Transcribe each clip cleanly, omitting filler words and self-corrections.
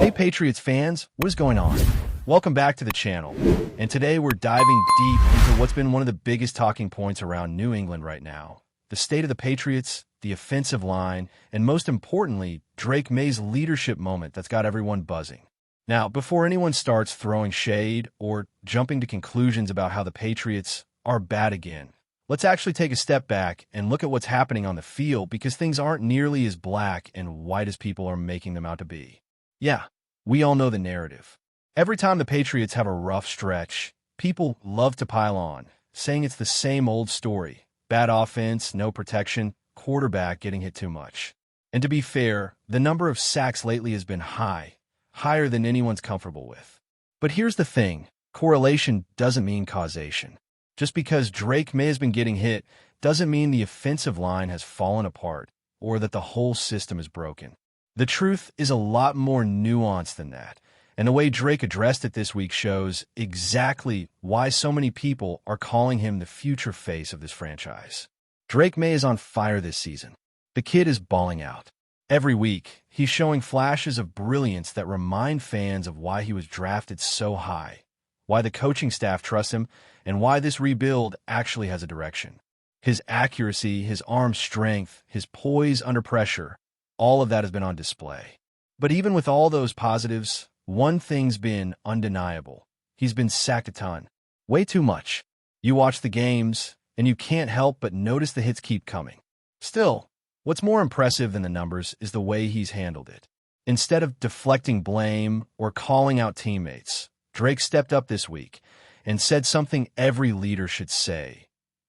Hey Patriots fans, what is going on? Welcome back to the channel. And today we're diving deep into what's been one of the biggest talking points around New England right now. The state of the Patriots, the offensive line, and most importantly, Drake Maye's leadership moment that's got everyone buzzing. Now, before anyone starts throwing shade or jumping to conclusions about how the Patriots are bad again, let's actually take a step back and look at what's happening on the field, because things aren't nearly as black and white as people are making them out to be. Yeah, we all know the narrative. Every time the Patriots have a rough stretch, people love to pile on, saying it's the same old story. Bad offense, no protection, quarterback getting hit too much. And to be fair, the number of sacks lately has been higher than anyone's comfortable with. But here's the thing, correlation doesn't mean causation. Just because Drake Maye has been getting hit doesn't mean the offensive line has fallen apart or that the whole system is broken. The truth is a lot more nuanced than that, and the way Drake addressed it this week shows exactly why so many people are calling him the future face of this franchise. Drake Maye is on fire this season. The kid is balling out. Every week, he's showing flashes of brilliance that remind fans of why he was drafted so high, why the coaching staff trusts him, and why this rebuild actually has a direction. His accuracy, his arm strength, his poise under pressure, all of that has been on display. But even with all those positives, one thing's been undeniable. He's been sacked a ton. Way too much. You watch the games, and you can't help but notice the hits keep coming. Still, what's more impressive than the numbers is the way he's handled it. Instead of deflecting blame or calling out teammates, Drake stepped up this week and said something every leader should say.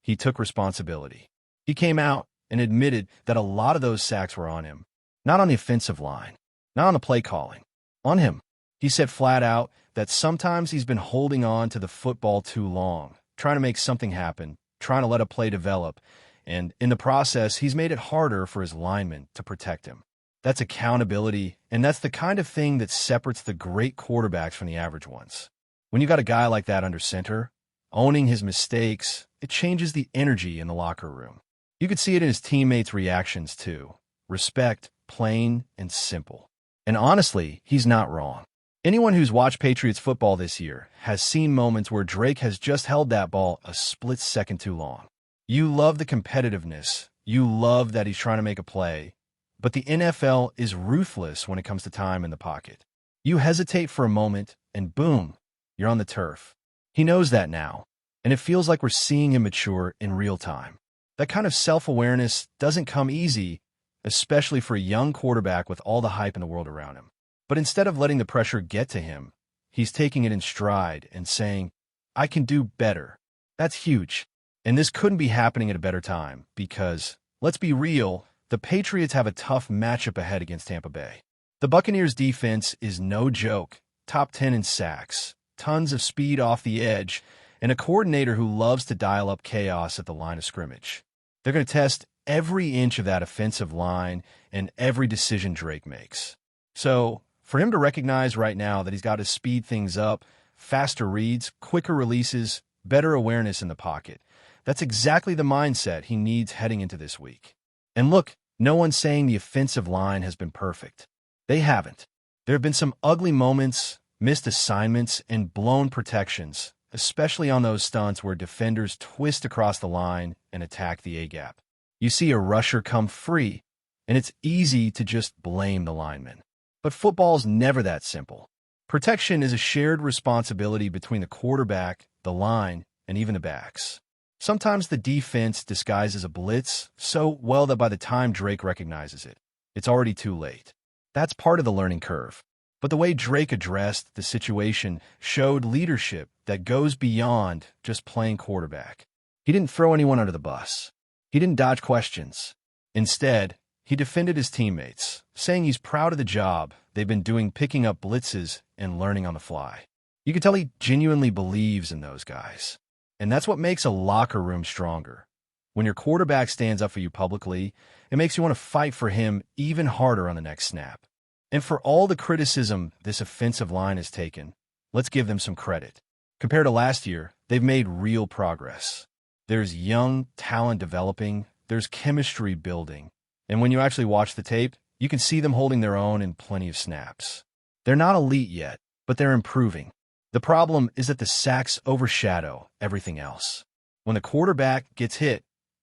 He took responsibility. He came out and admitted that a lot of those sacks were on him. Not on the offensive line, not on the play calling, on him. He said flat out that sometimes he's been holding on to the football too long, trying to make something happen, trying to let a play develop, and in the process, he's made it harder for his linemen to protect him. That's accountability, and that's the kind of thing that separates the great quarterbacks from the average ones. When you got a guy like that under center, owning his mistakes, it changes the energy in the locker room. You could see it in his teammates' reactions too. Respect, plain and simple. And honestly, he's not wrong. Anyone who's watched Patriots football this year has seen moments where Drake has just held that ball a split second too long. You love the competitiveness. You love that he's trying to make a play. But the NFL is ruthless when it comes to time in the pocket. You hesitate for a moment, and boom, you're on the turf. He knows that now, and it feels like we're seeing him mature in real time. That kind of self-awareness doesn't come easy, especially for a young quarterback with all the hype in the world around him. But instead of letting the pressure get to him, he's taking it in stride and saying, I can do better. That's huge. And this couldn't be happening at a better time because, let's be real, the Patriots have a tough matchup ahead against Tampa Bay. The Buccaneers' defense is no joke. Top 10 in sacks, tons of speed off the edge, and a coordinator who loves to dial up chaos at the line of scrimmage. They're going to test every inch of that offensive line and every decision Drake makes. So, for him to recognize right now that he's got to speed things up, faster reads, quicker releases, better awareness in the pocket, that's exactly the mindset he needs heading into this week. And look, no one's saying the offensive line has been perfect. They haven't. There have been some ugly moments, missed assignments, and blown protections, especially on those stunts where defenders twist across the line and attack the A-gap. You see a rusher come free, and it's easy to just blame the lineman. But football's never that simple. Protection is a shared responsibility between the quarterback, the line, and even the backs. Sometimes the defense disguises a blitz so well that by the time Drake recognizes it, it's already too late. That's part of the learning curve. But the way Drake addressed the situation showed leadership that goes beyond just playing quarterback. He didn't throw anyone under the bus. He didn't dodge questions. Instead, he defended his teammates, saying he's proud of the job they've been doing picking up blitzes and learning on the fly. You can tell he genuinely believes in those guys. And that's what makes a locker room stronger. When your quarterback stands up for you publicly, it makes you want to fight for him even harder on the next snap. And for all the criticism this offensive line has taken, let's give them some credit. Compared to last year, they've made real progress. There's young talent developing, there's chemistry building, and when you actually watch the tape, you can see them holding their own in plenty of snaps. They're not elite yet, but they're improving. The problem is that the sacks overshadow everything else. When the quarterback gets hit,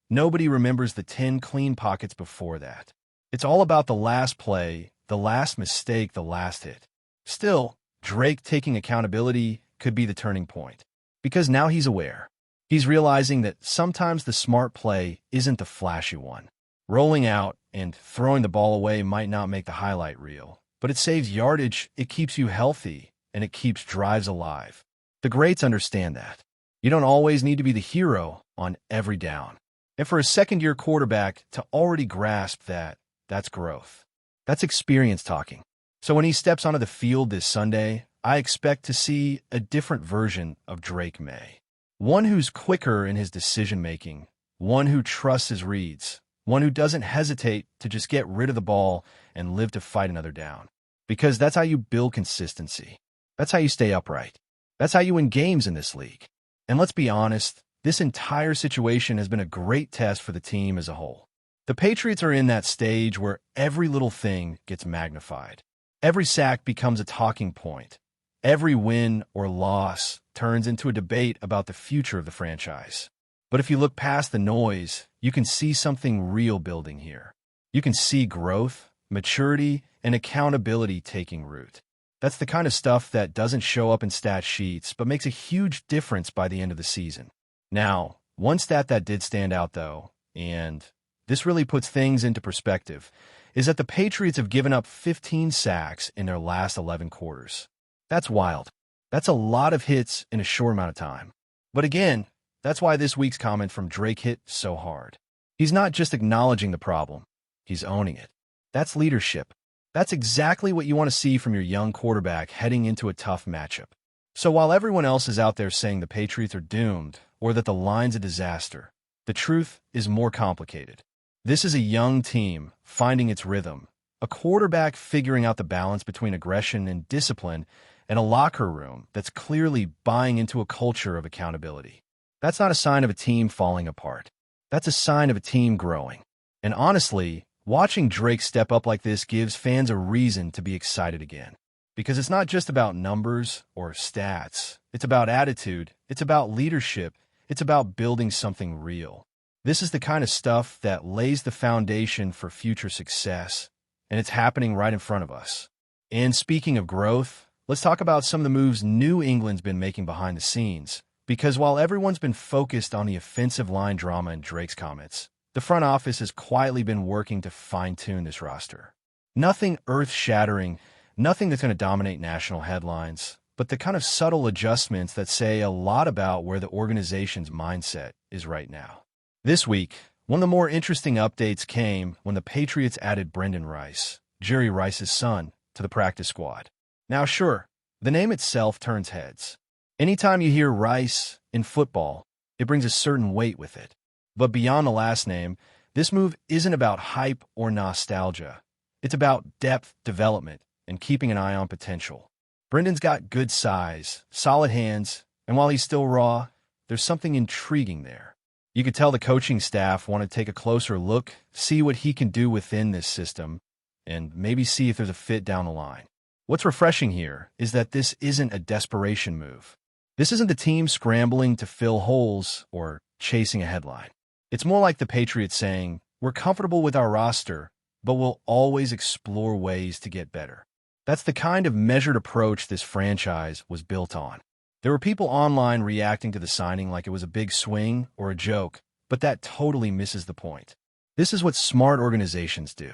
nobody remembers the 10 clean pockets before that. It's all about the last play, the last mistake, the last hit. Still, Drake taking accountability could be the turning point. Because now he's aware. He's realizing that sometimes the smart play isn't the flashy one. Rolling out and throwing the ball away might not make the highlight reel, but it saves yardage, it keeps you healthy, and it keeps drives alive. The greats understand that. You don't always need to be the hero on every down. And for a second-year quarterback to already grasp that, that's growth. That's experience talking. So when he steps onto the field this Sunday, I expect to see a different version of Drake Maye. One who's quicker in his decision-making, one who trusts his reads, one who doesn't hesitate to just get rid of the ball and live to fight another down. Because that's how you build consistency. That's how you stay upright. That's how you win games in this league. And let's be honest, this entire situation has been a great test for the team as a whole. The Patriots are in that stage where every little thing gets magnified. Every sack becomes a talking point. Every win or loss turns into a debate about the future of the franchise. But if you look past the noise, you can see something real building here. You can see growth, maturity, and accountability taking root. That's the kind of stuff that doesn't show up in stat sheets, but makes a huge difference by the end of the season. Now, one stat that did stand out, though, and this really puts things into perspective, is that the Patriots have given up 15 sacks in their last 11 quarters. That's wild. That's a lot of hits in a short amount of time. But again, that's why this week's comment from Drake hit so hard. He's not just acknowledging the problem, he's owning it. That's leadership. That's exactly what you want to see from your young quarterback heading into a tough matchup. So while everyone else is out there saying the Patriots are doomed or that the line's a disaster, the truth is more complicated. This is a young team finding its rhythm, a quarterback figuring out the balance between aggression and discipline, and a locker room that's clearly buying into a culture of accountability. That's not a sign of a team falling apart. That's a sign of a team growing. And honestly, watching Drake step up like this gives fans a reason to be excited again. Because it's not just about numbers or stats. It's about attitude. It's about leadership. It's about building something real. This is the kind of stuff that lays the foundation for future success, and it's happening right in front of us. And speaking of growth, let's talk about some of the moves New England's been making behind the scenes. Because while everyone's been focused on the offensive line drama in Drake's comments, the front office has quietly been working to fine-tune this roster. Nothing earth-shattering, nothing that's going to dominate national headlines, but the kind of subtle adjustments that say a lot about where the organization's mindset is right now. This week, one of the more interesting updates came when the Patriots added Brendan Rice, Jerry Rice's son, to the practice squad. Now sure, the name itself turns heads. Anytime you hear Rice in football, it brings a certain weight with it. But beyond the last name, this move isn't about hype or nostalgia. It's about depth development and keeping an eye on potential. Brendan's got good size, solid hands, and while he's still raw, there's something intriguing there. You could tell the coaching staff want to take a closer look, see what he can do within this system, and maybe see if there's a fit down the line. What's refreshing here is that this isn't a desperation move. This isn't the team scrambling to fill holes or chasing a headline. It's more like the Patriots saying, we're comfortable with our roster, but we'll always explore ways to get better. That's the kind of measured approach this franchise was built on. There were people online reacting to the signing like it was a big swing or a joke, but that totally misses the point. This is what smart organizations do.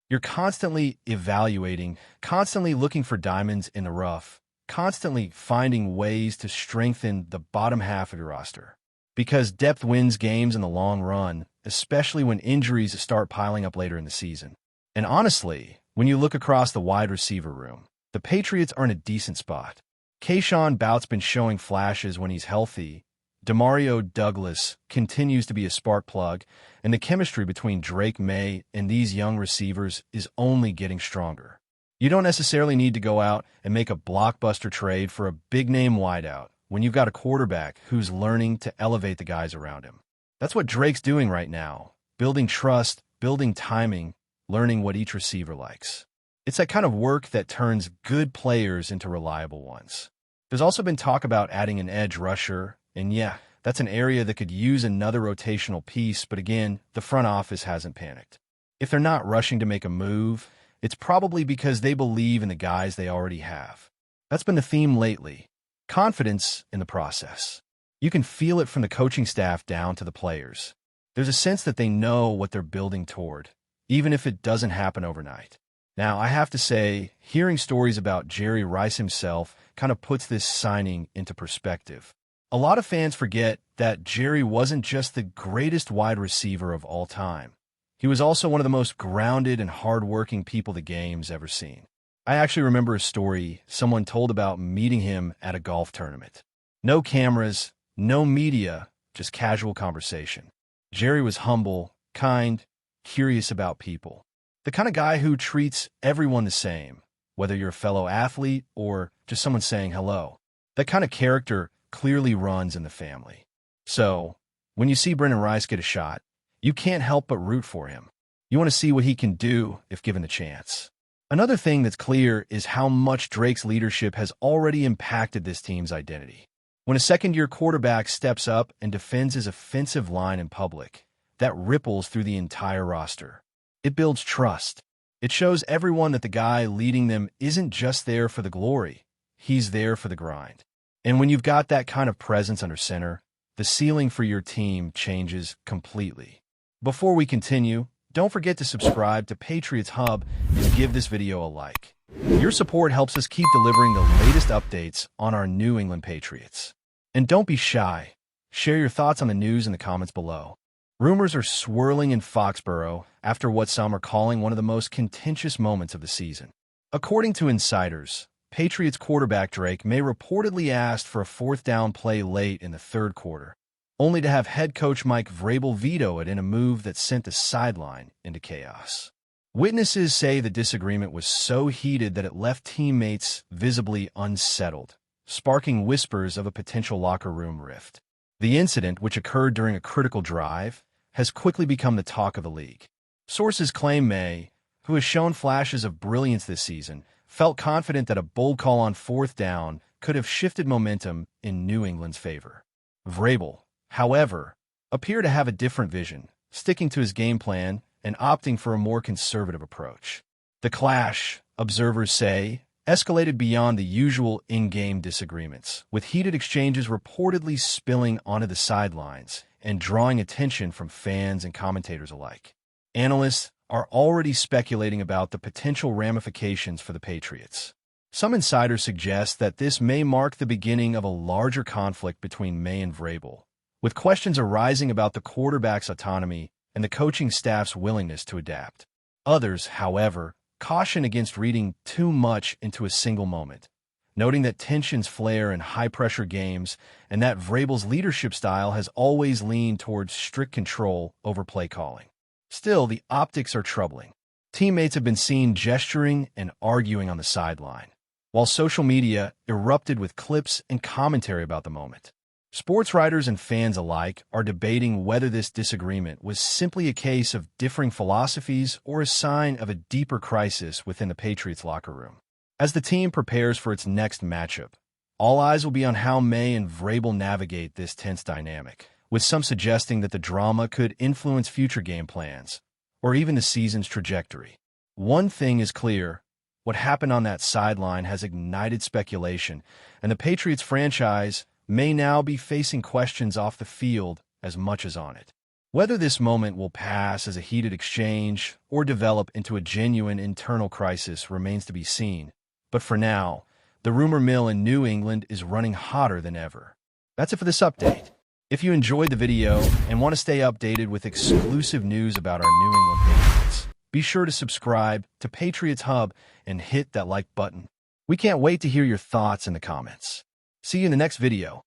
You're constantly evaluating, constantly looking for diamonds in the rough, constantly finding ways to strengthen the bottom half of your roster. Because depth wins games in the long run, especially when injuries start piling up later in the season. And honestly, when you look across the wide receiver room, the Patriots are in a decent spot. Keyshawn Bout's been showing flashes when he's healthy. Demario Douglas continues to be a spark plug, and the chemistry between Drake Maye and these young receivers is only getting stronger. You don't necessarily need to go out and make a blockbuster trade for a big-name wideout when you've got a quarterback who's learning to elevate the guys around him. That's what Drake's doing right now, building trust, building timing, learning what each receiver likes. It's that kind of work that turns good players into reliable ones. There's also been talk about adding an edge rusher, and yeah, that's an area that could use another rotational piece, but again, the front office hasn't panicked. If they're not rushing to make a move, it's probably because they believe in the guys they already have. That's been the theme lately. Confidence in the process. You can feel it from the coaching staff down to the players. There's a sense that they know what they're building toward, even if it doesn't happen overnight. Now, I have to say, hearing stories about Jerry Rice himself kind of puts this signing into perspective. A lot of fans forget that Jerry wasn't just the greatest wide receiver of all time. He was also one of the most grounded and hard-working people the game's ever seen. I actually remember a story someone told about meeting him at a golf tournament. No cameras, no media, just casual conversation. Jerry was humble, kind, curious about people. The kind of guy who treats everyone the same, whether you're a fellow athlete or just someone saying hello. That kind of character clearly runs in the family. So, when you see Brendan Rice get a shot, you can't help but root for him. You want to see what he can do if given the chance. Another thing that's clear is how much Drake's leadership has already impacted this team's identity. When a second-year quarterback steps up and defends his offensive line in public, that ripples through the entire roster. It builds trust. It shows everyone that the guy leading them isn't just there for the glory. He's there for the grind. And when you've got that kind of presence under center, the ceiling for your team changes completely. Before we continue, don't forget to subscribe to Patriots Hub and give this video a like. Your support helps us keep delivering the latest updates on our New England Patriots. And don't be shy. Share your thoughts on the news in the comments below. Rumors are swirling in Foxboro after what some are calling one of the most contentious moments of the season. According to insiders, Patriots quarterback Drake Maye reportedly asked for a fourth-down play late in the third quarter, only to have head coach Mike VRABEL veto it in a move that sent the sideline into chaos. Witnesses say the disagreement was so heated that it left teammates visibly unsettled, sparking whispers of a potential locker room rift. The incident, which occurred during a critical drive, has quickly become the talk of the league. Sources claim Maye, who has shown flashes of brilliance this season, felt confident that a bold call on fourth down could have shifted momentum in New England's favor. VRABEL, however, appeared to have a different vision, sticking to his game plan and opting for a more conservative approach. The clash, observers say, escalated beyond the usual in-game disagreements, with heated exchanges reportedly spilling onto the sidelines and drawing attention from fans and commentators alike. Analysts are already speculating about the potential ramifications for the Patriots. Some insiders suggest that this may mark the beginning of a larger conflict between Maye and VRABEL, with questions arising about the quarterback's autonomy and the coaching staff's willingness to adapt. Others, however, caution against reading too much into a single moment, noting that tensions flare in high-pressure games and that VRABEL's leadership style has always leaned towards strict control over play calling. Still, the optics are troubling. Teammates have been seen gesturing and arguing on the sideline, while social media erupted with clips and commentary about the moment. Sports writers and fans alike are debating whether this disagreement was simply a case of differing philosophies or a sign of a deeper crisis within the Patriots locker room. As the team prepares for its next matchup, all eyes will be on how Maye and VRABEL navigate this tense dynamic, with some suggesting that the drama could influence future game plans, or even the season's trajectory. One thing is clear: what happened on that sideline has ignited speculation, and the Patriots franchise may now be facing questions off the field as much as on it. Whether this moment will pass as a heated exchange or develop into a genuine internal crisis remains to be seen, but for now, the rumor mill in New England is running hotter than ever. That's it for this update. If you enjoyed the video and want to stay updated with exclusive news about our New England Patriots, be sure to subscribe to Patriots Hub and hit that like button. We can't wait to hear your thoughts in the comments. See you in the next video.